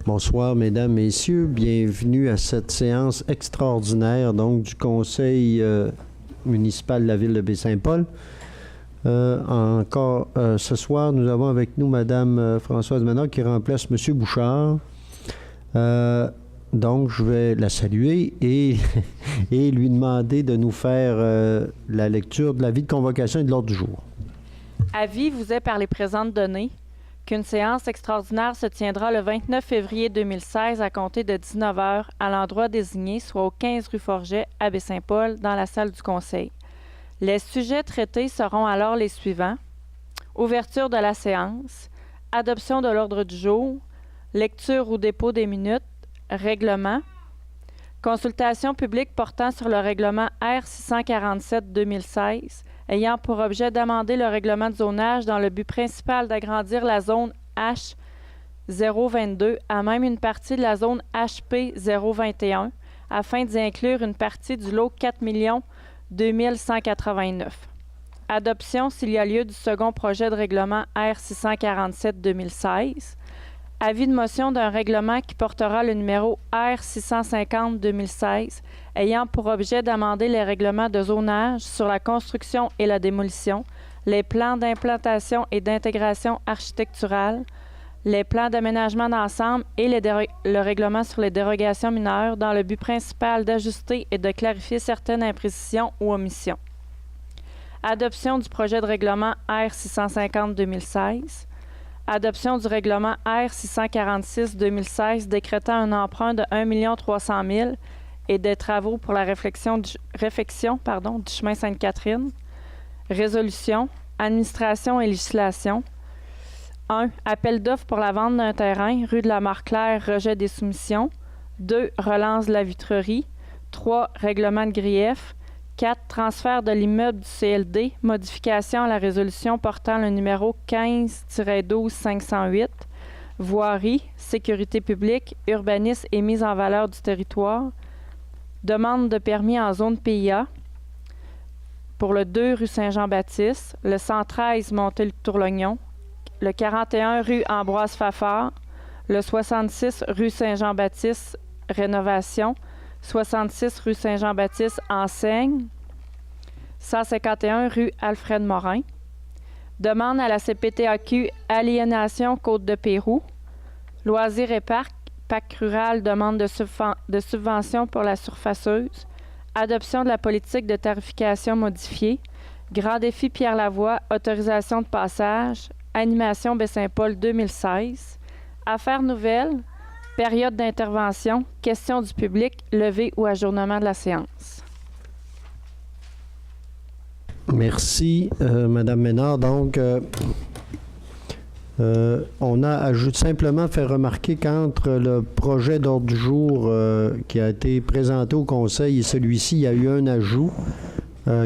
Bonsoir, Mesdames, Messieurs. Bienvenue à cette séance extraordinaire donc, du Conseil municipal de la Ville de Baie-Saint-Paul. Encore ce soir, nous avons avec nous Mme Françoise Ménard qui remplace M. Bouchard. Donc, je vais la saluer et lui demander de nous faire la lecture de l'avis de convocation et de l'ordre du jour. Avis vous est par les présentes données qu'une séance extraordinaire se tiendra le 29 février 2016 à compter de 19h à l'endroit désigné, soit au 15 rue Forget, à Baie-Saint-Paul, dans la salle du Conseil. Les sujets traités seront alors les suivants. Ouverture de la séance, adoption de l'ordre du jour, lecture ou dépôt des minutes, règlement, consultation publique portant sur le règlement R647-2016, ayant pour objet d'amender le règlement de zonage dans le but principal d'agrandir la zone H022 à même une partie de la zone HP021 afin d'y inclure une partie du lot 4 2189. Adoption s'il y a lieu du second projet de règlement R647-2016. Avis de motion d'un règlement qui portera le numéro R650-2016, ayant pour objet d'amender les règlements de zonage sur la construction et la démolition, les plans d'implantation et d'intégration architecturale, les plans d'aménagement d'ensemble et le règlement sur les dérogations mineures dans le but principal d'ajuster et de clarifier certaines imprécisions ou omissions. Adoption du projet de règlement R650-2016. Adoption du règlement R646-2016 décrétant un emprunt de 1 300 000 et des travaux pour la réfection du chemin Sainte-Catherine. Résolution, administration et législation. 1. Appel d'offres pour la vente d'un terrain, rue de la Mare-Claire, rejet des soumissions. 2. Relance de la vitrerie. 3. Règlement de grief. 4. Transfert de l'immeuble du CLD, modification à la résolution portant le numéro 15-12-508, voirie, sécurité publique, urbanisme et mise en valeur du territoire, demande de permis en zone PIA pour le 2 rue Saint-Jean-Baptiste, le 113 Montée-le-Tourlognon, le 41 rue Ambroise-Fafard, le 66 rue Saint-Jean-Baptiste, rénovation, 66 rue Saint-Jean-Baptiste, enseigne, 151 rue Alfred-Morin. Demande à la CPTAQ Aliénation Côte-de-Pérou. Loisirs et parcs, PAC rural, demande de subvention pour la surfaceuse. Adoption de la politique de tarification modifiée. Grand défi Pierre-Lavoie, autorisation de passage. Animation Baie-Saint-Paul 2016. Affaires nouvelles. Période d'intervention, questions du public, levée ou ajournement de la séance. Merci, Mme Ménard. Donc, on a simplement fait remarquer qu'entre le projet d'ordre du jour qui a été présenté au Conseil et celui-ci, il y a eu un ajout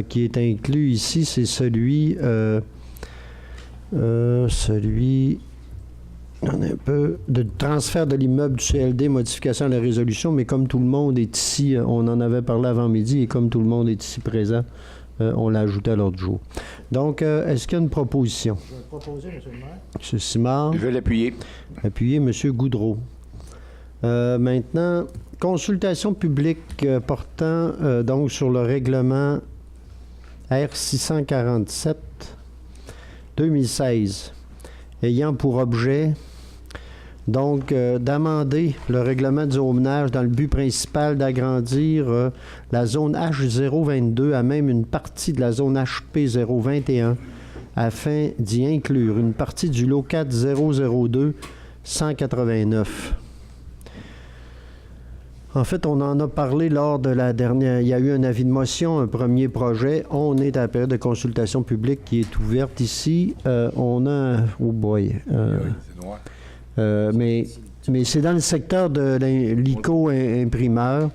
qui est inclus ici, c'est celui de transfert de l'immeuble du CLD, modification de la résolution, mais comme tout le monde est ici, on en avait parlé avant midi, et comme tout le monde est ici présent, on l'a ajouté à l'ordre du jour. Donc, est-ce qu'il y a une proposition? Je vais proposer, M. le maire. M. Simard. Je vais l'appuyer. Appuyer M. Goudreau. Maintenant, consultation publique portant donc sur le règlement R647-2016, ayant pour objet donc d'amender le règlement du zonage dans le but principal d'agrandir la zone H022 à même une partie de la zone HP021 afin d'y inclure une partie du lot 4002 189. En fait, on en a parlé lors de la dernière... Il y a eu un avis de motion, un premier projet. On est à la période de consultation publique qui est ouverte ici. On a... Oh boy! C'est noir. Mais c'est dans le secteur de l'ICO-imprimeur.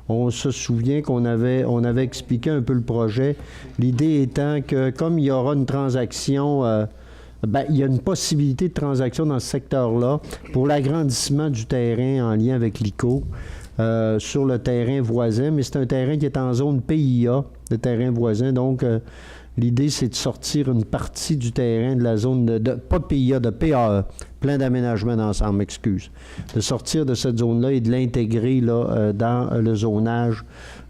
On se souvient qu'on avait expliqué un peu le projet. L'idée étant que comme il y aura une transaction... il y a une possibilité de transaction dans ce secteur-là pour l'agrandissement du terrain en lien avec l'ICO. Sur le terrain voisin, mais c'est un terrain qui est en zone PIA, le terrain voisin, donc L'idée, c'est de sortir une partie du terrain de la zone pas PIA, de PAE, plan d'aménagement d'ensemble, excuse. De sortir de cette zone-là et de l'intégrer là, dans le zonage,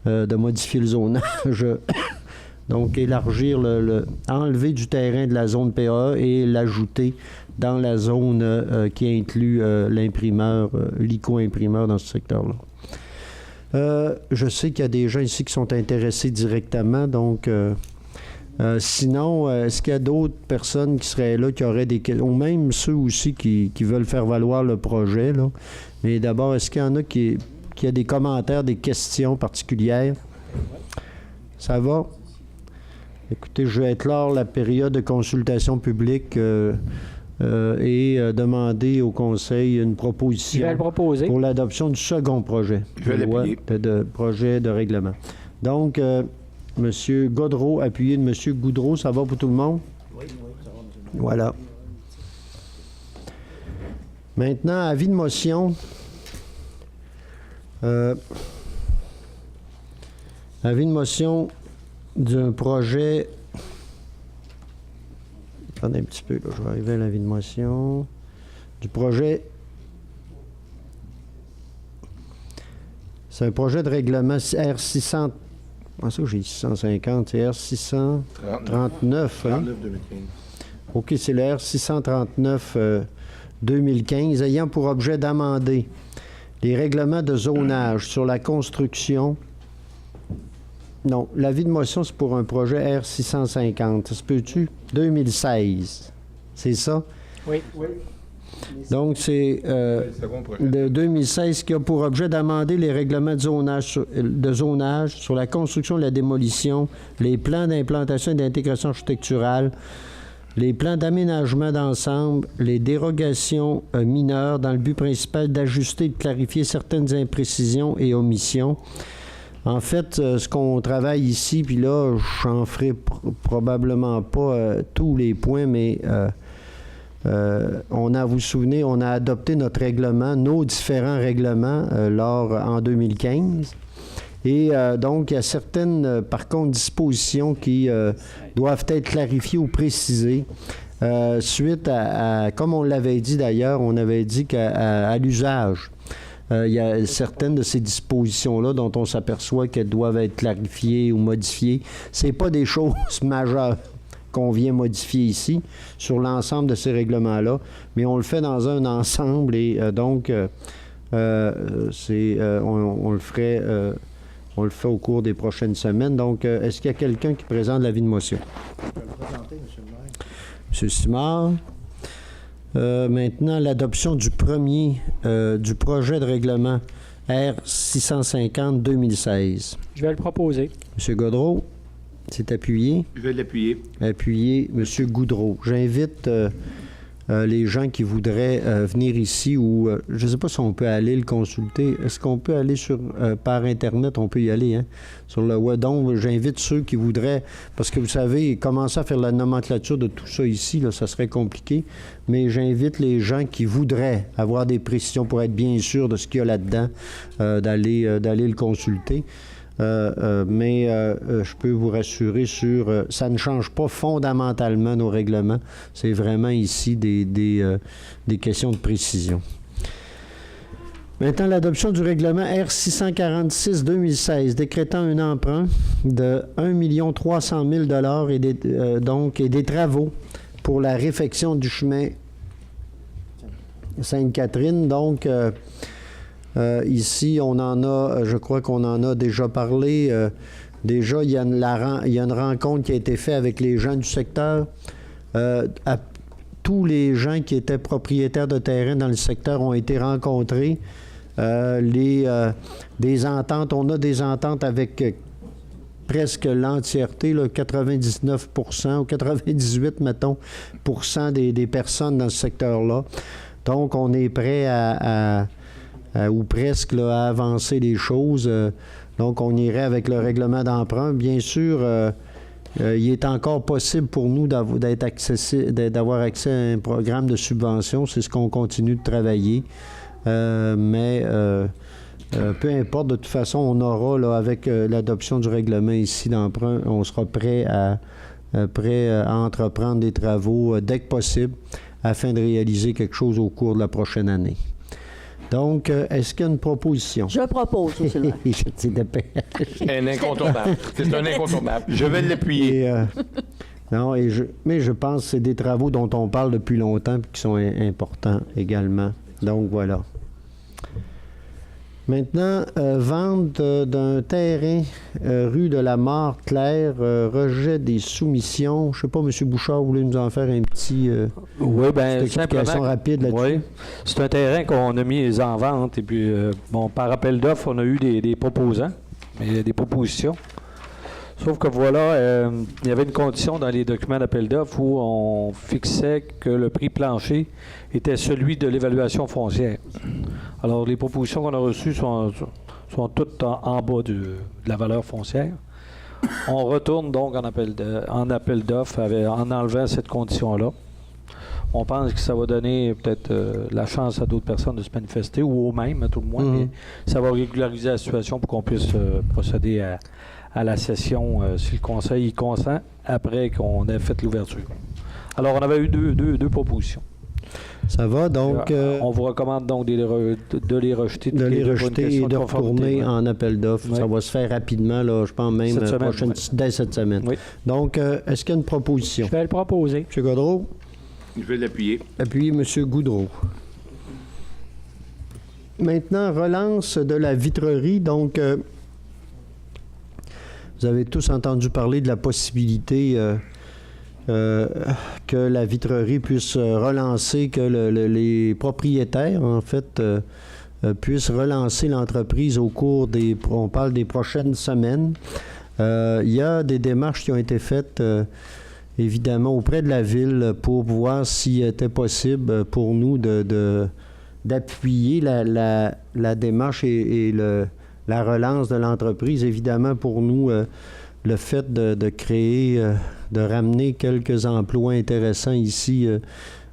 de modifier le zonage. Donc, élargir, enlever du terrain de la zone PAE et l'ajouter dans la zone qui inclut l'imprimeur, l'ICO-imprimeur dans ce secteur-là. Je sais qu'il y a des gens ici qui sont intéressés directement, donc sinon, est-ce qu'il y a d'autres personnes qui seraient là, qui auraient des questions, ou même ceux aussi qui veulent faire valoir le projet, là. Mais d'abord, est-ce qu'il y en a qui a des commentaires, des questions particulières? Ça va? Écoutez, je vais éclore la période de consultation publique et demander au Conseil une proposition pour l'adoption du second projet de projet de règlement. Donc, M. Gaudreau, appuyé de M. Goudreau, ça va pour tout le monde? Oui, ça va, M. Voilà. Maintenant, avis de motion. Avis de motion d'un projet. Attendez un petit peu, là, je vais arriver à l'avis de motion. Du projet. C'est un projet de règlement R600. Ah, ça, j'ai 650, c'est R639. 39, hein? 2015. OK, c'est le R639 2015, ayant pour objet d'amender les règlements de zonage sur la construction. Non, l'avis de motion, c'est pour un projet R650. Ça se peut-tu? 2016. C'est ça? Oui. Donc, c'est de 2016 qui a pour objet d'amender les règlements de zonage sur la construction et la démolition, les plans d'implantation et d'intégration architecturale, les plans d'aménagement d'ensemble, les dérogations mineures dans le but principal d'ajuster et de clarifier certaines imprécisions et omissions. En fait, ce qu'on travaille ici, puis là, j'en ferai probablement pas tous les points, mais vous vous souvenez, on a adopté notre règlement, nos différents règlements en 2015. Et donc, il y a certaines, par contre, dispositions qui doivent être clarifiées ou précisées suite à, comme on l'avait dit d'ailleurs, on avait dit qu'à l'usage, il y a certaines de ces dispositions-là dont on s'aperçoit qu'elles doivent être clarifiées ou modifiées. C'est pas des choses majeures qu'on vient modifier ici sur l'ensemble de ces règlements-là, mais on le fait dans un ensemble et donc on le ferait, on le fait au cours des prochaines semaines. Donc, est-ce qu'il y a quelqu'un qui présente l'avis de motion? Je peux le présenter, M. le maire. M. Simard. Maintenant, l'adoption du premier du projet de règlement R650-2016. Je vais le proposer. M. Gaudreau, c'est appuyé. Je vais l'appuyer. Appuyé, M. Goudreau. J'invite les gens qui voudraient venir ici ou je ne sais pas si on peut aller le consulter. Est-ce qu'on peut aller par Internet? On peut y aller, hein? Sur le web. Donc, j'invite ceux qui voudraient, parce que vous savez, commencer à faire la nomenclature de tout ça ici, là, ça serait compliqué. Mais j'invite les gens qui voudraient avoir des précisions pour être bien sûr de ce qu'il y a là-dedans, d'aller le consulter. Mais je peux vous rassurer sur... ça ne change pas fondamentalement nos règlements. C'est vraiment ici des questions de précision. Maintenant, l'adoption du règlement R646-2016, décrétant un emprunt de 1 300 000 $ et des travaux pour la réfection du chemin Sainte-Catherine. Donc... ici, on en a, je crois qu'on en a déjà parlé. Déjà, il y a une rencontre qui a été faite avec les gens du secteur. Tous les gens qui étaient propriétaires de terrain dans le secteur ont été rencontrés. Des ententes, on a des ententes avec presque l'entièreté, là, 99% ou 98, mettons, des personnes dans ce secteur-là. Donc, on est prêt ou presque là, à avancer les choses. Donc, on irait avec le règlement d'emprunt. Bien sûr, il est encore possible pour nous d'avoir accès à un programme de subvention. C'est ce qu'on continue de travailler. Mais peu importe, de toute façon, on aura, là, avec l'adoption du règlement ici d'emprunt, on sera prêt à prêts à entreprendre des travaux dès que possible afin de réaliser quelque chose au cours de la prochaine année. Donc, est-ce qu'il y a une proposition? Je propose, Sylvain. Un incontournable. C'est un incontournable. Je vais l'appuyer. Non, mais je pense que c'est des travaux dont on parle depuis longtemps et qui sont importants également. Donc, voilà. Maintenant, vente d'un terrain rue de la Mare-Claire, rejet des soumissions. Je ne sais pas, M. Bouchard, vous voulez nous en faire un petit oui, bien, explication rapide là-dessus? Oui, c'est un terrain qu'on a mis en vente et puis, par appel d'offres, on a eu des proposants, des propositions. Sauf que voilà, il y avait une condition dans les documents d'appel d'offres où on fixait que le prix plancher était celui de l'évaluation foncière. Alors, les propositions qu'on a reçues sont toutes en bas de la valeur foncière. On retourne donc en appel d'offres en enlevant cette condition-là. On pense que ça va donner peut-être la chance à d'autres personnes de se manifester, ou aux mêmes, à tout le moins, mais ça va régulariser la situation pour qu'on puisse procéder à la session si le Conseil y consent après qu'on ait fait l'ouverture. Alors, on avait eu deux propositions. Ça va, donc... on vous recommande donc de les rejeter. De les rejeter et de retourner en appel d'offres. Oui. Ça va se faire rapidement, là, je pense même dès cette semaine. Oui. Donc, est-ce qu'il y a une proposition? Je vais le proposer. M. Gaudreau? Je vais l'appuyer. Appuyez M. Goudreau. Maintenant, relance de la vitrerie. Donc, vous avez tous entendu parler de la possibilité que la vitrerie puisse relancer, que les propriétaires, en fait, puissent relancer l'entreprise au cours on parle des prochaines semaines. Il y a des démarches qui ont été faites, évidemment, auprès de la Ville pour voir s'il était possible pour nous d'appuyer la démarche et la relance de l'entreprise. Évidemment, pour nous, le fait de créer, de ramener quelques emplois intéressants ici,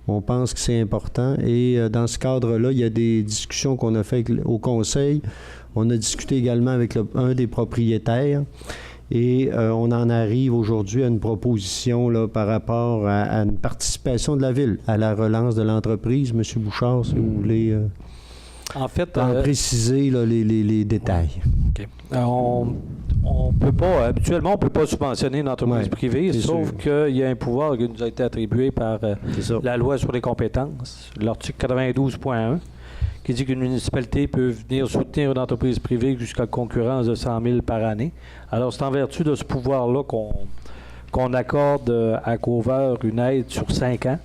on pense que c'est important. Et dans ce cadre-là, il y a des discussions qu'on a faites au Conseil. On a discuté également avec un des propriétaires. Et on en arrive aujourd'hui à une proposition là, par rapport à une participation de la Ville à la relance de l'entreprise. M. Bouchard, si vous voulez en fait, préciser là, les détails. OK. Habituellement, on ne peut pas subventionner une entreprise privée, sauf qu'il y a un pouvoir qui nous a été attribué par la loi sur les compétences, l'article 92.1, qui dit qu'une municipalité peut venir soutenir une entreprise privée jusqu'à concurrence de 100 000 par année. Alors, c'est en vertu de ce pouvoir-là qu'on accorde à Cover une aide sur 5 ans.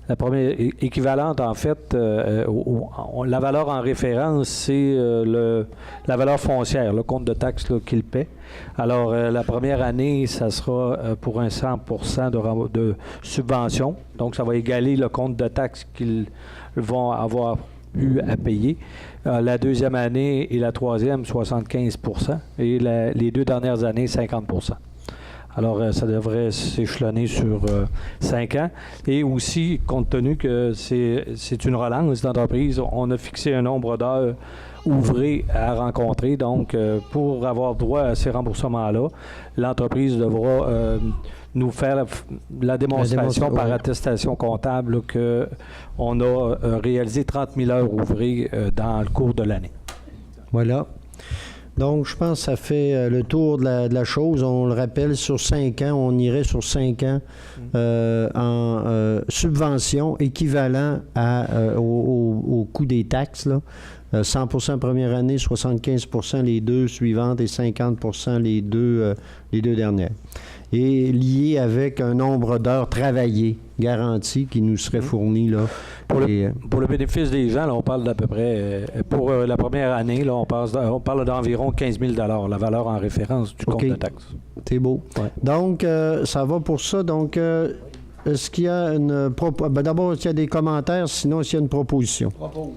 La première équivalente, en fait, la valeur en référence, c'est la valeur foncière, le compte de taxes qu'il paie. Alors, la première année, ça sera pour un 100% de subvention. Donc, ça va égaler le compte de taxes qu'ils vont avoir eu à payer. La deuxième année et la troisième, 75%. Et les 2 dernières années, 50%. Alors, ça devrait s'échelonner sur 5 ans. Et aussi, compte tenu que c'est une relance d'entreprise, on a fixé un nombre d'heures ouvrées à rencontrer. Donc, pour avoir droit à ces remboursements-là, l'entreprise devra nous faire la démonstration par attestation comptable qu'on a réalisé 30 000 heures ouvrées dans le cours de l'année. Voilà. Donc, je pense que ça fait le tour de la chose. On le rappelle, sur 5 ans, on irait sur 5 ans en subvention équivalent au coût des taxes. Là. 100% première année, 75% les 2 suivantes et 50% les deux dernières. Et lié avec un nombre d'heures travaillées garanti qui nous serait fourni là. Pour le bénéfice des gens, là, on parle d'à peu près, pour la première année, là, on parle d'environ 15 000 la valeur en référence du compte de taxes. C'est beau. Ouais. Donc, ça va pour ça. Donc, est-ce qu'il y a une proposition? D'abord, est-ce qu'il y a des commentaires? Sinon, est-ce qu'il y a une proposition? Propose.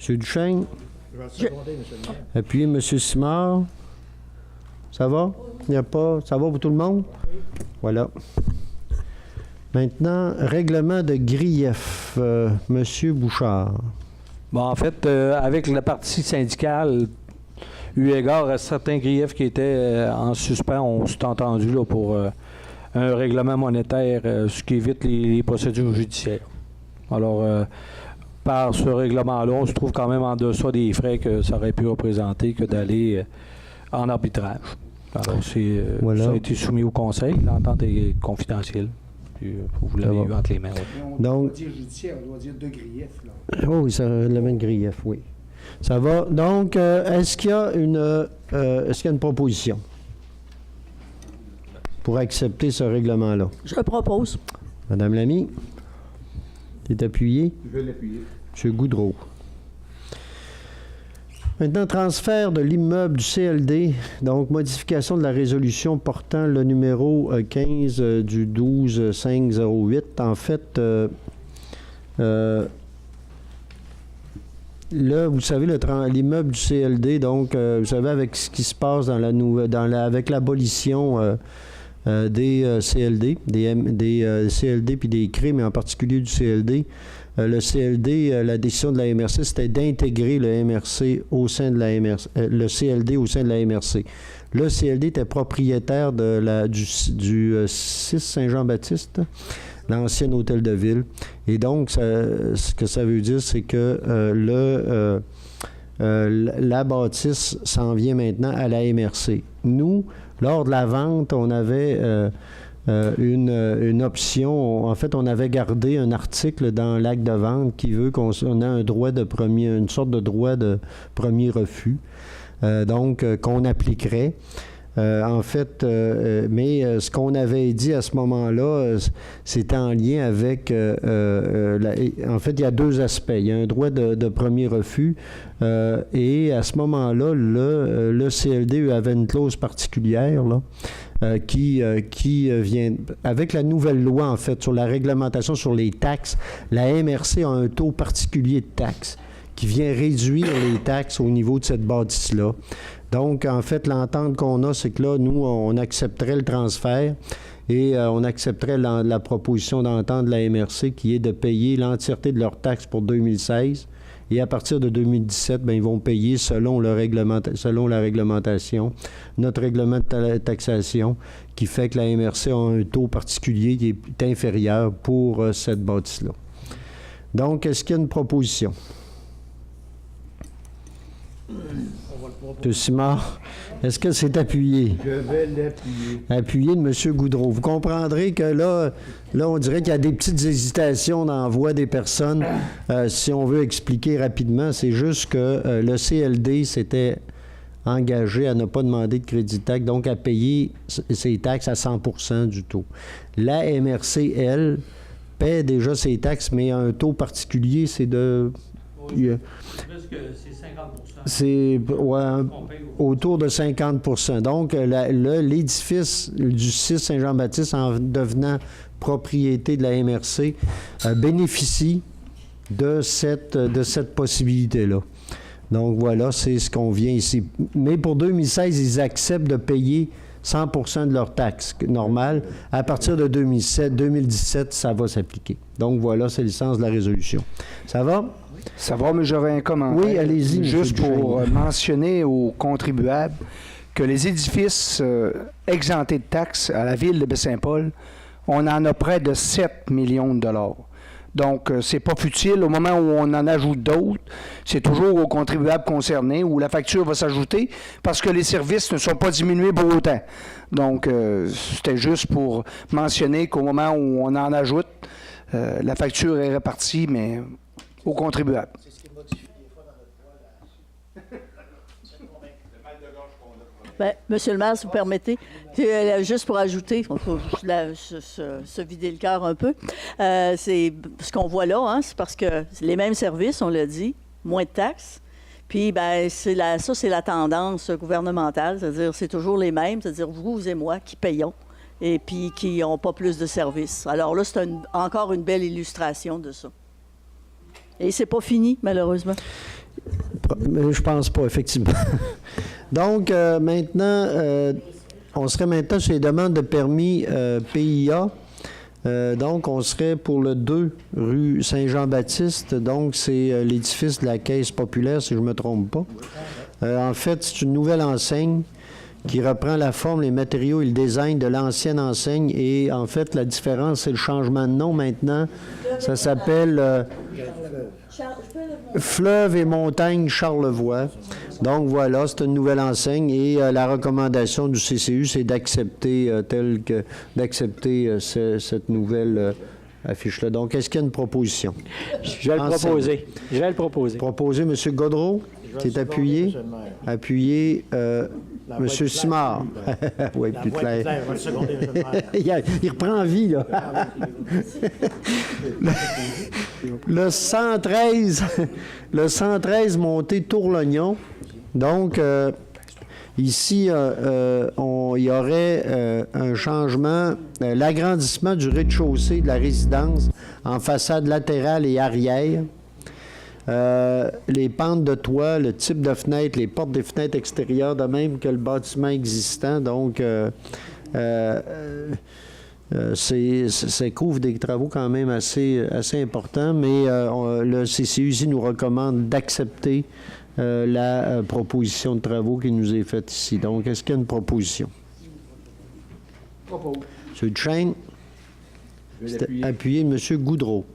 M. Duchesne? Je vais seconder, M. le maire. Appuyez M. Simard. Ça va? Il n'y a pas... Ça va pour tout le monde? Voilà. Maintenant, règlement de grief. Monsieur Bouchard. Bon, en fait, avec la partie syndicale, eu égard à certains griefs qui étaient en suspens, on s'est entendu là, pour un règlement monétaire, ce qui évite les procédures judiciaires. Alors, par ce règlement-là, on se trouve quand même en deçà des frais que ça aurait pu représenter que d'aller en arbitrage. Alors, ça a été soumis au Conseil. L'entente est confidentielle. Puis, vous l'avez eu entre les mains. On doit dire judiciaire, on doit dire de grief. Là. Oui, ça le même grief, oui. Ça va. Donc, est-ce qu'il y a une proposition pour accepter ce règlement-là? Je propose. Madame Lamy, c'est appuyé? Je vais l'appuyer. M. Goudreau. Maintenant, transfert de l'immeuble du CLD, donc modification de la résolution portant le numéro 15 du 12-508. En fait, là, vous savez, l'immeuble du CLD, donc, vous savez, avec ce qui se passe avec l'abolition des CLD, des CLD puis des CRI, mais en particulier du CLD, le CLD, la décision de la MRC, c'était d'intégrer le MRC au sein de la MRC, le CLD au sein de la MRC. Le CLD était propriétaire du 6 Saint-Jean-Baptiste, l'ancien hôtel de ville. Et donc, ce que ça veut dire, c'est que la bâtisse s'en vient maintenant à la MRC. Nous, lors de la vente, on avait une option. En fait, on avait gardé un article dans l'acte de vente qui veut qu'on ait un droit de une sorte de droit de premier refus, donc qu'on appliquerait. En fait, mais ce qu'on avait dit à ce moment-là, c'était en lien avec... en fait, il y a deux aspects. Il y a un droit de premier refus et à ce moment-là, le CLD avait une clause particulière là, qui vient... Avec la nouvelle loi, en fait, sur la réglementation sur les taxes, la MRC a un taux particulier de taxes qui vient réduire les taxes au niveau de cette bâtisse-là. Donc, en fait, l'entente qu'on a, c'est que là, nous, on accepterait le transfert et on accepterait la proposition d'entente de la MRC qui est de payer l'entièreté de leurs taxes pour 2016. Et à partir de 2017, bien, ils vont payer selon la réglementation, notre règlement de taxation, qui fait que la MRC a un taux particulier qui est inférieur pour cette bâtisse-là. Donc, est-ce qu'il y a une proposition? M. Simard, est-ce que c'est appuyé? Je vais l'appuyer. Appuyé de M. Goudreau. Vous comprendrez que là, on dirait qu'il y a des petites hésitations dans la voix des personnes. Si on veut expliquer rapidement, c'est juste que le CLD s'était engagé à ne pas demander de crédit taxe, donc à payer ses taxes à 100% du taux. La MRC, elle, paie déjà ses taxes, mais à un taux particulier, c'est de... C'est autour de 50%. Donc, l'édifice du 6 Saint-Jean-Baptiste, en devenant propriété de la MRC, bénéficie de cette possibilité-là. Donc, voilà, c'est ce qu'on vient ici. Mais pour 2016, ils acceptent de payer 100% de leurs taxes normales. À partir de 2017, ça va s'appliquer. Donc, voilà, c'est le sens de la résolution. Ça va? Ça va, mais j'aurais un commentaire. Oui, allez-y. Juste pour mentionner aux contribuables que les édifices exemptés de taxes à la ville de Baie-Saint-Paul, on en a près de 7 millions de dollars. Donc, c'est pas futile. Au moment où on en ajoute d'autres, c'est toujours aux contribuables concernés où la facture va s'ajouter parce que les services ne sont pas diminués pour autant. Donc, c'était juste pour mentionner qu'au moment où on en ajoute, la facture est répartie, mais aux contribuables. C'est ce qui modifie des fois dans notre loi. Bien, Monsieur le maire, si vous permettez, juste pour ajouter, se vider le cœur un peu, c'est ce qu'on voit là, hein, c'est parce que les mêmes services, on l'a dit, moins de taxes. Puis, bien, c'est la tendance gouvernementale, c'est-à-dire c'est toujours les mêmes, c'est-à-dire vous et moi qui payons et puis qui n'ont pas plus de services. Alors là, c'est encore une belle illustration de ça. Et c'est pas fini, malheureusement. Je pense pas, effectivement. Donc, maintenant, on serait maintenant sur les demandes de permis PIA. Donc, on serait pour le 2 rue Saint-Jean-Baptiste. Donc, c'est l'édifice de la Caisse populaire, si je ne me trompe pas. En fait, c'est une nouvelle enseigne qui reprend la forme, les matériaux et le design de l'ancienne enseigne. Et en fait, la différence, c'est le changement de nom maintenant. Ça s'appelle Fleuve et Montagne Charlevoix. Donc voilà, c'est une nouvelle enseigne et la recommandation du CCU, c'est d'accepter cette nouvelle affiche-là. Donc, est-ce qu'il y a une proposition? Je vais le proposer. Je vais le proposer. Proposer, M. Godreau, qui est appuyé. Appuyé, M. Simard. Oui, plus clair. Il reprend vie, là. Le 113 montée Tourlognon. Donc, ici, il y aurait un changement, l'agrandissement du rez-de-chaussée de la résidence en façade latérale et arrière. Les pentes de toit, le type de fenêtre, les portes des fenêtres extérieures, de même que le bâtiment existant. Donc, ça couvre des travaux quand même assez importants, mais le CCU ici nous recommande d'accepter la proposition de travaux qui nous est faite ici. Donc, est-ce qu'il y a une proposition? M. Duchesne. Appuyé M. Goudreau.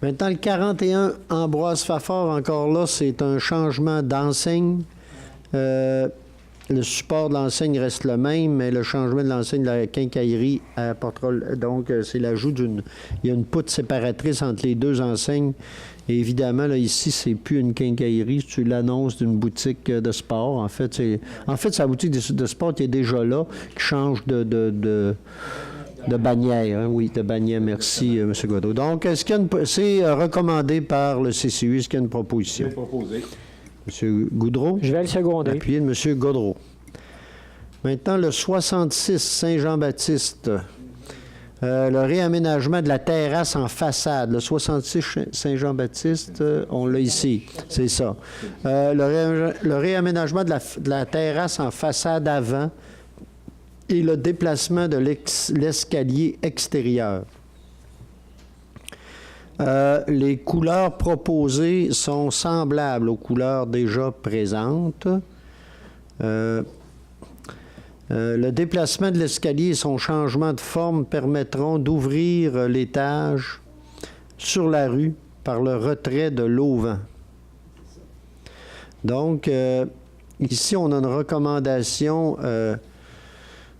Maintenant, le 41, Ambroise Fafard, encore là, c'est un changement d'enseigne. Le support de l'enseigne reste le même, mais le changement de l'enseigne de la quincaillerie apportera... Donc, c'est l'ajout d'une... Il y a une poutre séparatrice entre les deux enseignes. Et évidemment, là, ici, c'est plus une quincaillerie, c'est l'annonce d'une boutique de sport. En fait, c'est la boutique de sport qui est déjà là, qui change de bannière. Hein? Oui, de bannière. Merci, M. Godreau. Donc, c'est recommandé par le CCU. Est-ce qu'il y a une proposition? Je vais proposer. M. Goudreau. Je vais le seconder. Appuyé de M. Godreau. Maintenant, le 66 Saint-Jean-Baptiste. Le réaménagement de la terrasse en façade. Le 66 Saint-Jean-Baptiste, on l'a ici. C'est ça. Le réaménagement de la terrasse en façade avant et le déplacement de l'escalier extérieur. Les couleurs proposées sont semblables aux couleurs déjà présentes. Le déplacement de l'escalier et son changement de forme permettront d'ouvrir l'étage sur la rue par le retrait de l'auvent. Donc, ici, on a une recommandation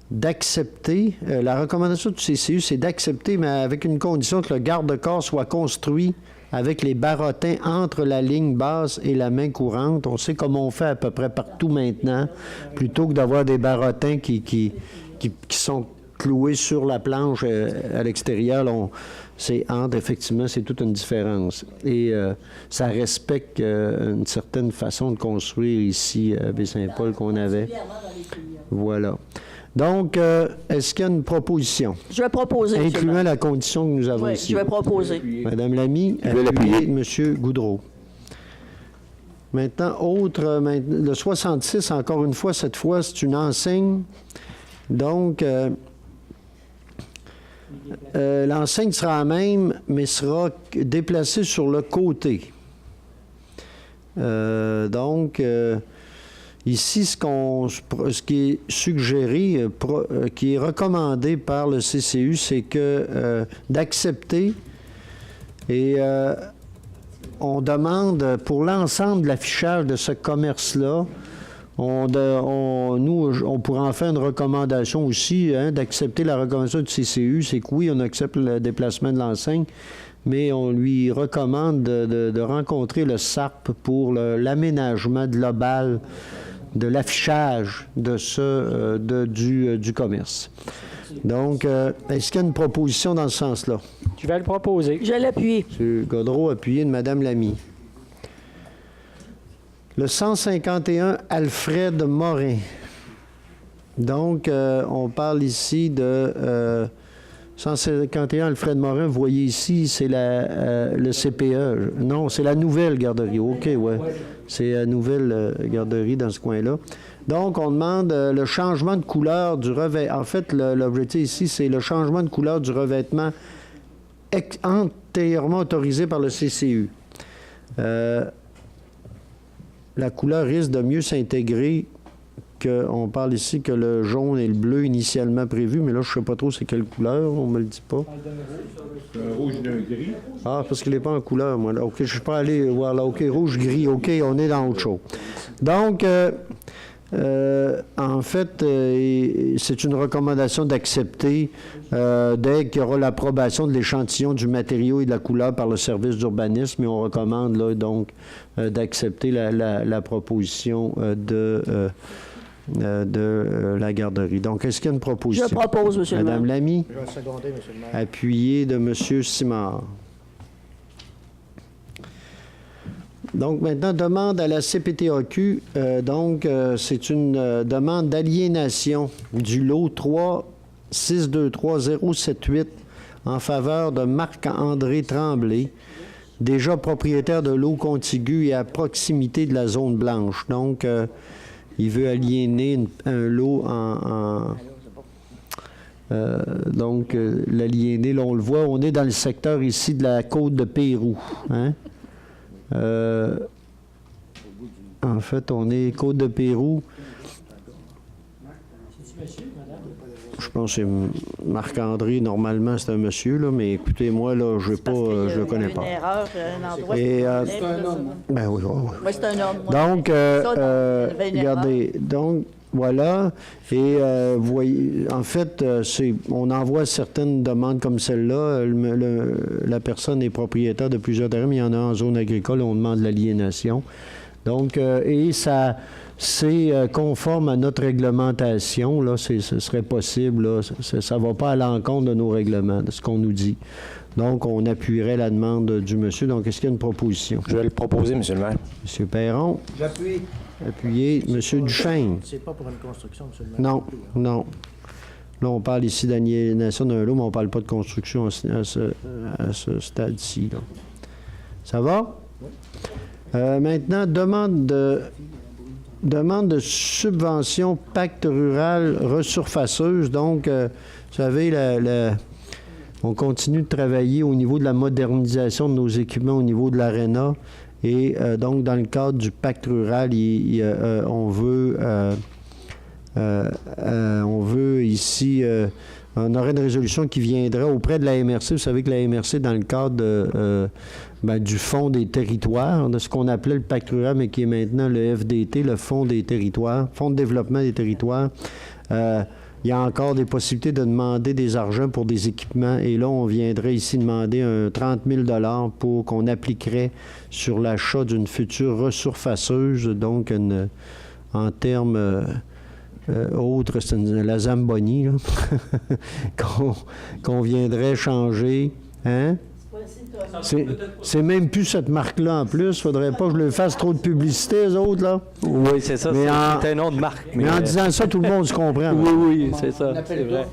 d'accepter. La recommandation du CCU, c'est d'accepter, mais avec une condition que le garde-corps soit construit avec les barottins entre la ligne basse et la main courante. On sait comment on fait à peu près partout maintenant, plutôt que d'avoir des barottins qui sont cloués sur la planche à l'extérieur. C'est entre, effectivement, c'est toute une différence. Et ça respecte une certaine façon de construire ici à Baie-Saint-Paul qu'on avait. Voilà. Donc, est-ce qu'il y a une proposition? Je vais proposer. Incluant la condition que nous avons ici. Je vais proposer. Madame Lamy, appuyez M. Goudreau. Maintenant, le 66, encore une fois, cette fois, c'est une enseigne. Donc, l'enseigne sera la même, mais sera déplacée sur le côté. Ici, ce qui est suggéré, qui est recommandé par le CCU, c'est que d'accepter et on demande pour l'ensemble de l'affichage de ce commerce-là, on pourrait en faire une recommandation aussi, d'accepter la recommandation du CCU. C'est que oui, on accepte le déplacement de l'enseigne, mais on lui recommande de rencontrer le SARP pour l'aménagement global de l'affichage du commerce. Donc, est-ce qu'il y a une proposition dans ce sens-là? Je vais le proposer. Je l'appuie. M. Godreau, appuyé de Mme Lamy. Le 151, Alfred Morin. Donc, on parle ici de 151 Alfred Morin. Vous voyez ici, c'est le CPE. Non, c'est la nouvelle garderie. OK, ouais. C'est la nouvelle garderie dans ce coin-là. Donc, on demande le changement de couleur du revêtement. En fait, l'objectif ici, c'est le changement de couleur du revêtement antérieurement autorisé par le CCU. La couleur risque de mieux s'intégrer qu'on parle ici que le jaune et le bleu initialement prévus, mais là, je ne sais pas trop c'est quelle couleur, on me le dit pas. Un rouge et un gris. Ah, parce qu'il n'est pas en couleur, moi. OK, je ne suis pas allé voir là. OK, rouge, gris. OK, on est dans autre chose. Donc, en fait, c'est une recommandation d'accepter dès qu'il y aura l'approbation de l'échantillon du matériau et de la couleur par le service d'urbanisme. Et on recommande là, donc d'accepter la proposition de la garderie. Donc, est-ce qu'il y a une proposition? Je propose, M. le maire. Madame Lamy? Je vais seconder, M. le maire. Appuyé de M. Simard. Donc, maintenant, demande à la CPTAQ. C'est une demande d'aliénation du lot 3623078 en faveur de Marc-André Tremblay, déjà propriétaire de l'eau contiguë et à proximité de la zone blanche. Donc, il veut aliéner un lot l'aliéner, là, on le voit, on est dans le secteur ici de la côte de Pérou. Hein? En fait, on est côte de Pérou. Je pense que c'est Marc-André. Normalement, c'est un monsieur, là, mais écoutez, moi, là, je ne le connais pas. Une erreur, un endroit. C'est un homme. Ben oui, oui. Oui, c'est un homme. moi. Donc, Ça, non, il y avait une regardez, donc, voilà. Et, vous voyez, en fait, on envoie certaines demandes comme celle-là. La personne est propriétaire de plusieurs terrains, mais il y en a en zone agricole, on demande l'aliénation. Donc, et ça, c'est conforme à notre réglementation. Là, ce serait possible. Là, ça ne va pas à l'encontre de nos règlements, de ce qu'on nous dit. Donc, on appuierait la demande du monsieur. Donc, est-ce qu'il y a une proposition? Je vais le proposer, M. le maire. M. Perron. J'appuie. Appuyé. M. Duchesne. C'est pas pour une construction, M. le maire. Non, non. Là, on parle ici d'aliénation d'un lot, mais on ne parle pas de construction à ce stade-ci. Là. Ça va? Oui. Maintenant, demande de subvention pacte rural resurfaceuse. Donc, vous savez, on continue de travailler au niveau de la modernisation de nos équipements au niveau de l'ARENA. Et donc, dans le cadre du pacte rural, on veut ici... on aurait une résolution qui viendrait auprès de la MRC. Vous savez que la MRC, dans le cadre du Fonds des territoires, de ce qu'on appelait le pacte rural, mais qui est maintenant le FDT, le Fonds des territoires, Fonds de développement des territoires, il y a encore des possibilités de demander des argents pour des équipements. Et là, on viendrait ici demander 30 000 $ pour qu'on appliquerait sur l'achat d'une future resurfaceuse, donc en termes... autre, c'est la Zamboni, là, qu'on viendrait changer. Hein? C'est même plus cette marque-là en plus. Faudrait pas que je leur fasse trop de publicité, eux autres, là. Oui, c'est ça. C'est un nom de marque. Mais en disant ça, tout le monde se comprend. Oui, c'est ça. C'est vrai.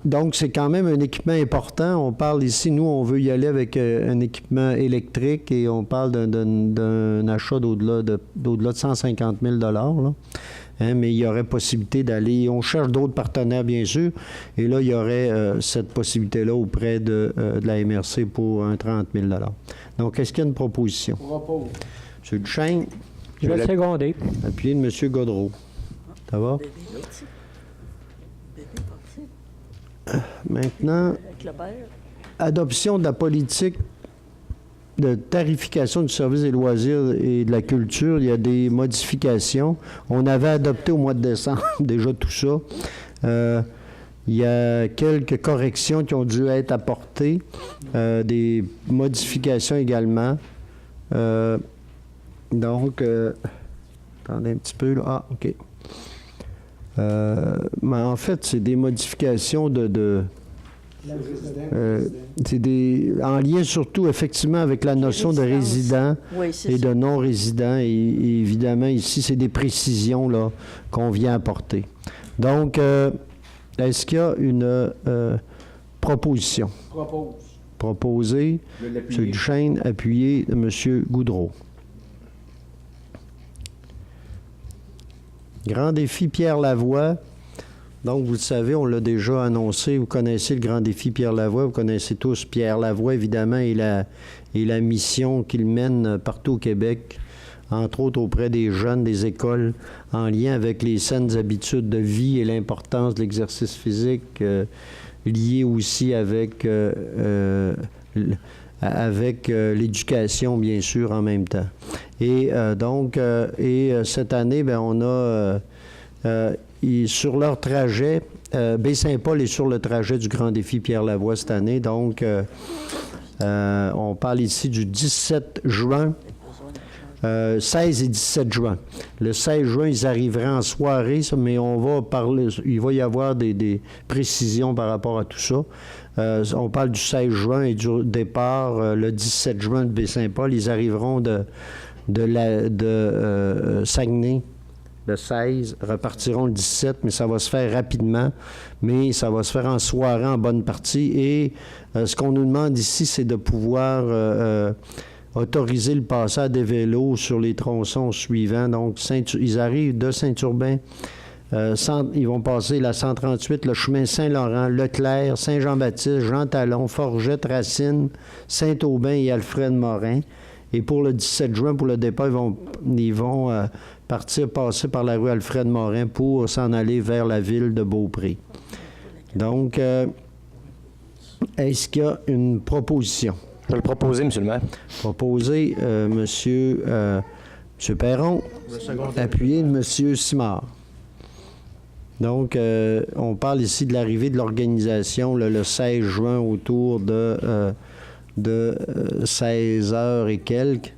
Donc, c'est quand même un équipement important. On parle ici, nous, on veut y aller avec un équipement électrique et on parle d'un achat d'au-delà de 150 000 $. Là. Hein, mais il y aurait possibilité d'aller... On cherche d'autres partenaires, bien sûr. Et là, il y aurait cette possibilité-là auprès de la MRC pour un 30 000 $. Donc, est-ce qu'il y a une proposition? M. Duchesne. Je vais seconder. Appuyé de M. Gaudreau. Ça va? Maintenant, adoption de la politique de tarification du service des loisirs et de la culture. Il y a des modifications. On avait adopté au mois de décembre déjà tout ça. Il y a quelques corrections qui ont dû être apportées, des modifications également. Donc, attendez un petit peu là. Ah, OK. Mais en fait, c'est des modifications c'est en lien surtout, effectivement, avec la notion de résident et de non-résident. Et évidemment, ici, c'est des précisions là, qu'on vient apporter. Donc, est-ce qu'il y a une proposition? Proposée. M. Duchesne, appuyé de M. Gaudreau. Grand défi Pierre Lavoie. Donc, vous le savez, on l'a déjà annoncé. Vous connaissez le grand défi Pierre Lavoie. Vous connaissez tous Pierre Lavoie, évidemment, et la mission qu'il mène partout au Québec, entre autres auprès des jeunes, des écoles, en lien avec les saines habitudes de vie et l'importance de l'exercice physique, lié aussi avec l'éducation, bien sûr, en même temps. Et cette année, bien, on a, sur leur trajet, Baie-Saint-Paul est sur le trajet du grand défi Pierre Lavoie cette année. Donc, on parle ici du 17 juin, 16 et 17 juin. Le 16 juin, ils arriveraient en soirée, ça, mais on va parler, il va y avoir des précisions par rapport à tout ça. On parle du 16 juin et du départ le 17 juin de Baie-Saint-Paul. Ils arriveront de Saguenay le 16, repartiront le 17, mais ça va se faire rapidement, mais ça va se faire en soirée en bonne partie. Et ce qu'on nous demande ici, c'est de pouvoir autoriser le passage des vélos sur les tronçons suivants. Donc, ils arrivent de Saint-Urbain. Ils vont passer la 138, le chemin Saint-Laurent, Leclerc, Saint-Jean-Baptiste, Jean-Talon, Forget, Racine, Saint-Aubin et Alfred-Morin. Et pour le 17 juin, pour le départ, ils vont passer par la rue Alfred-Morin pour s'en aller vers la ville de Beaupré. Donc, est-ce qu'il y a une proposition? Je vais le proposer, M. le maire. Proposer, Monsieur Perron, appuyé de M. Simard. Donc, on parle ici de l'arrivée de l'organisation le 16 juin autour de 16 heures et quelques.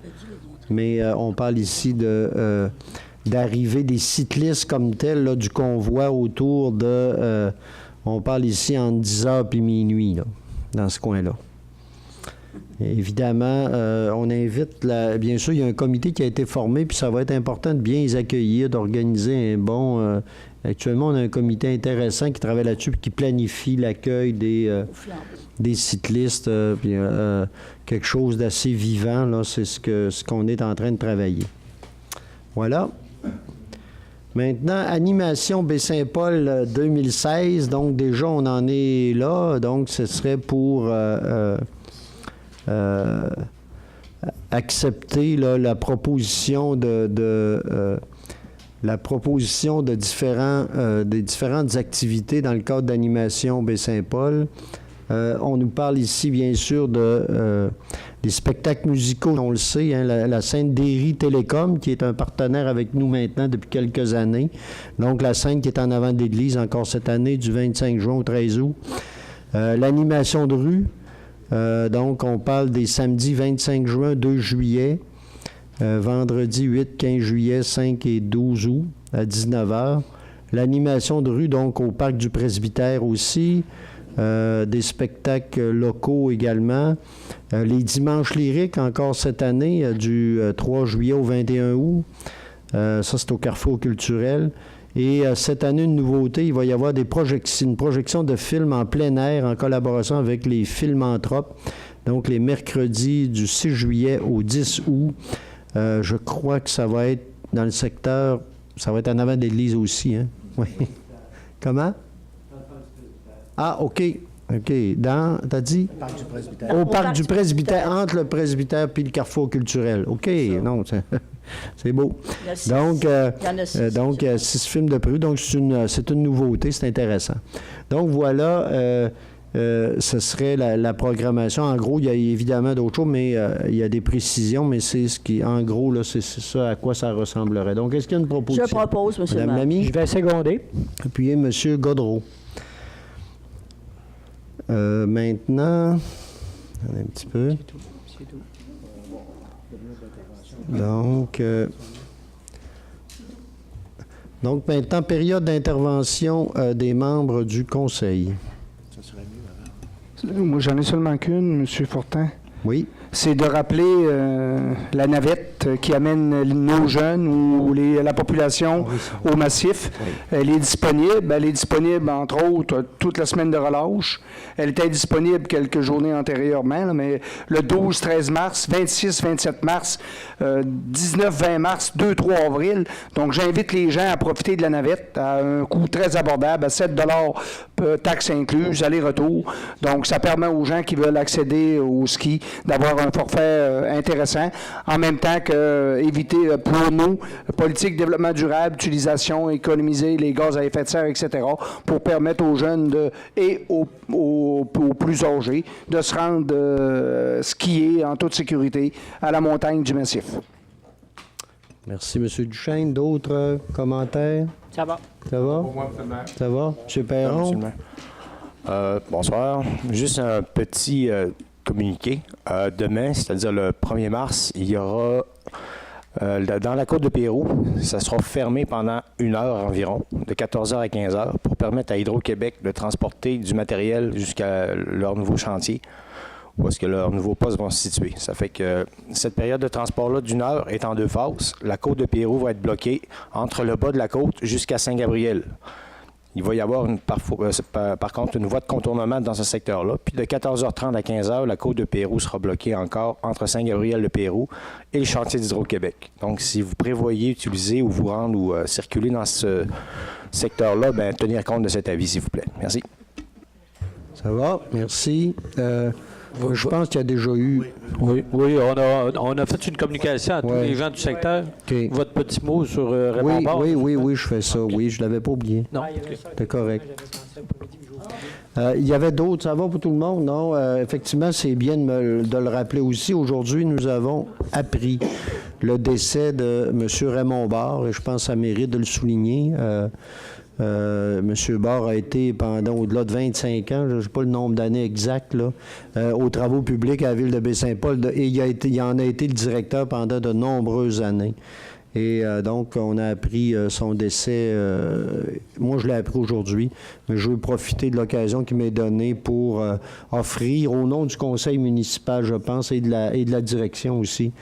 Mais on parle ici d'arrivée des cyclistes comme tels, là, du convoi autour de... on parle ici entre 10 heures et minuit, là, dans ce coin-là. Évidemment, on invite, bien sûr, il y a un comité qui a été formé, puis ça va être important de bien les accueillir, d'organiser un bon... actuellement, on a un comité intéressant qui travaille là-dessus, puis qui planifie l'accueil des cyclistes, puis quelque chose d'assez vivant, là, c'est ce qu'on est en train de travailler. Voilà. Maintenant, animation Baie-Saint-Paul 2016, donc déjà, on en est là, donc ce serait pour... accepter là, la proposition des différentes activités dans le cadre d'animation Baie-Saint-Paul. On nous parle ici, bien sûr, des spectacles musicaux, on le sait, hein, la scène Derry Télécom, qui est un partenaire avec nous maintenant depuis quelques années. Donc, la scène qui est en avant de l'église encore cette année, du 25 juin au 13 août. L'animation de rue. Donc, on parle des samedis 25 juin, 2 juillet, vendredi 8, 15 juillet, 5 et 12 août à 19h. L'animation de rue, donc, au Parc du Presbytère aussi. Des spectacles locaux également. Les dimanches lyriques, encore cette année, du 3 juillet au 21 août. Ça, c'est au Carrefour culturel. Et cette année, une nouveauté, il va y avoir une projection de films en plein air en collaboration avec les Filmanthropes. Donc, les mercredis du 6 juillet au 10 août. Je crois que ça va être dans le secteur, ça va être en avant de l'église aussi. Hein? Oui. Comment? Ah, OK. OK. T'as dit? Au Parc du Presbytère. Au Parc du Presbytère, entre le Presbytère puis le Carrefour culturel. OK. Non, c'est beau. Donc, 6 films de prévu. Donc, c'est une nouveauté. C'est intéressant. Donc, voilà, ce serait la programmation. En gros, il y a évidemment d'autres choses, mais il y a des précisions, mais c'est ce qui, en gros, là, c'est ça à quoi ça ressemblerait. Donc, est-ce qu'il y a une proposition? Je propose, M. le maire. Madame Lamy? Je vais seconder. Appuyez M. Godreau. Maintenant, un petit peu. Donc maintenant, période d'intervention des membres du Conseil. Moi, j'en ai seulement qu'une, M. Fortin. Oui. C'est de rappeler la navette qui amène nos jeunes ou la population au massif. Oui. Elle est disponible, entre autres, toute la semaine de relâche. Elle était disponible quelques journées antérieurement, là, mais le 12, 13 mars, 26, 27 mars, 19, 20 mars, 2, 3 avril. Donc, j'invite les gens à profiter de la navette à un coût très abordable, à 7 taxes incluses, aller-retour. Donc, ça permet aux gens qui veulent accéder au ski d'avoir un forfait intéressant, en même temps qu'éviter pour nous, politique de développement durable, utilisation, économiser les gaz à effet de serre, etc., pour permettre aux jeunes et aux plus âgés de se rendre skier en toute sécurité à la montagne du Massif. Merci, M. Duchesne. D'autres commentaires? Ça va. Ça va? Ça va? M. Perron? Bonsoir. Juste un petit communiqué. Demain, c'est-à-dire le 1er mars, il y aura dans la côte de Pérou, ça sera fermé pendant 1 heure environ, de 14h à 15h, pour permettre à Hydro-Québec de transporter du matériel jusqu'à leur nouveau chantier, où est-ce que leurs nouveaux postes vont se situer. Ça fait que cette période de transport-là d'1 heure est en 2 phases. La côte de Pérou va être bloquée entre le bas de la côte jusqu'à Saint-Gabriel. Il va y avoir par contre une voie de contournement dans ce secteur-là. Puis de 14h30 à 15h, la côte de Pérou sera bloquée encore entre Saint-Gabriel-de-Pérou et le chantier d'Hydro-Québec. Donc, si vous prévoyez utiliser ou vous rendre ou circuler dans ce secteur-là, bien, tenir compte de cet avis, s'il vous plaît. Merci. Ça va, merci. Je pense qu'il y a déjà eu... Oui, on a fait une communication à tous les gens du secteur. Okay. Votre petit mot sur Raymond Barre. Oui, je fais ça. Oui, je ne l'avais pas oublié. Non. C'est correct. Il y avait d'autres. Ça va pour tout le monde? Non, effectivement, c'est bien de le rappeler aussi. Aujourd'hui, nous avons appris le décès de M. Raymond Barre, et je pense que ça mérite de le souligner. M. Barre a été pendant au-delà de 25 ans, je ne sais pas le nombre d'années exact, là, aux travaux publics à la ville de Baie-Saint-Paul, et il en a été le directeur pendant de nombreuses années. Et donc, on a appris son décès. Moi, je l'ai appris aujourd'hui, mais je veux profiter de l'occasion qui m'est donnée pour offrir, au nom du conseil municipal, je pense, et de la direction aussi,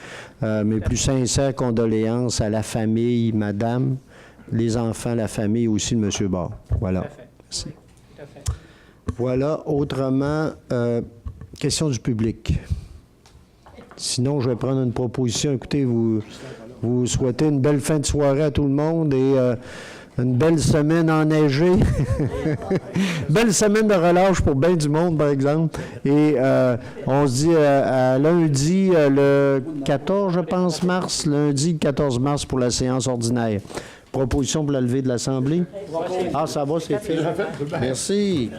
mes plus sincères condoléances à la famille, madame, les enfants, la famille aussi de M. Barre. Voilà. Merci. Tout à fait. Voilà. Autrement, question du public. Sinon, je vais prendre une proposition. Écoutez, vous souhaitez une belle fin de soirée à tout le monde et une belle semaine enneigée. Belle semaine de relâche pour bien du monde, par exemple. Et on se dit à lundi, le 14, je pense, mars. Lundi, le 14 mars pour la séance ordinaire. Proposition pour la levée de l'Assemblée? Ah, ça va, c'est fait. Merci.